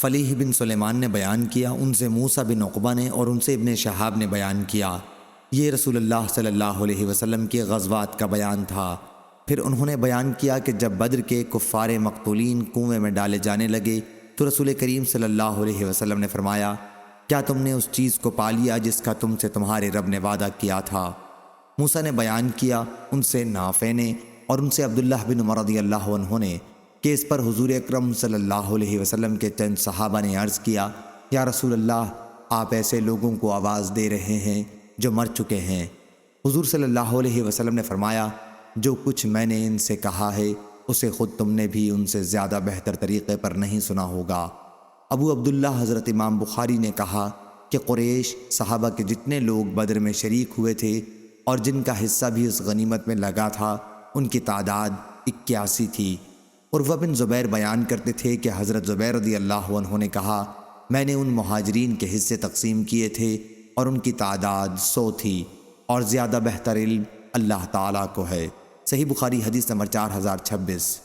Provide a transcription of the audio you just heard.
فلیح بن سلیمان نے بیان کیا، ان سے موسیٰ بن عقبہ نے اور ان سے ابن شہاب نے بیان کیا۔ یہ رسول اللہ صلی اللہ علیہ وسلم کے غزوات کا بیان تھا۔ پھر انہوں نے بیان کیا کہ جب بدر کے کفار مقتولین کنویں میں ڈالے جانے لگے تو رسول کریم صلی اللہ علیہ وسلم نے فرمایا، کیا تم نے اس چیز کو پا لیا جس کا تم سے تمہارے رب نے وعدہ کیا تھا؟ موسیٰ نے بیان کیا، ان سے نافع نے اور ان سے عبداللہ بن عمر رضی اللہ عنہ نے، کہ اس پر حضور اکرم صلی اللہ علیہ وسلم کے چند صحابہ نے عرض کیا، یا رسول اللہ، آپ ایسے لوگوں کو آواز دے رہے ہیں جو مر چکے ہیں۔ حضور صلی اللہ علیہ وسلم نے فرمایا، جو کچھ میں نے ان سے کہا ہے اسے خود تم نے بھی ان سے زیادہ بہتر طریقے پر نہیں سنا ہوگا۔ ابو عبداللہ حضرت امام بخاری نے کہا کہ قریش صحابہ کے جتنے لوگ بدر میں شریک ہوئے تھے اور جن کا حصہ بھی اس غنیمت میں لگا تھا، ان کی تعداد 81 تھی۔ عروہ بن زبیر بیان کرتے تھے کہ حضرت زبیر رضی اللہ عنہ نے کہا، میں نے ان مہاجرین کے حصے تقسیم کیے تھے اور ان کی تعداد 100 تھی، اور زیادہ بہتر علم اللہ تعالیٰ کو ہے۔ صحیح بخاری حدیث نمبر 4026۔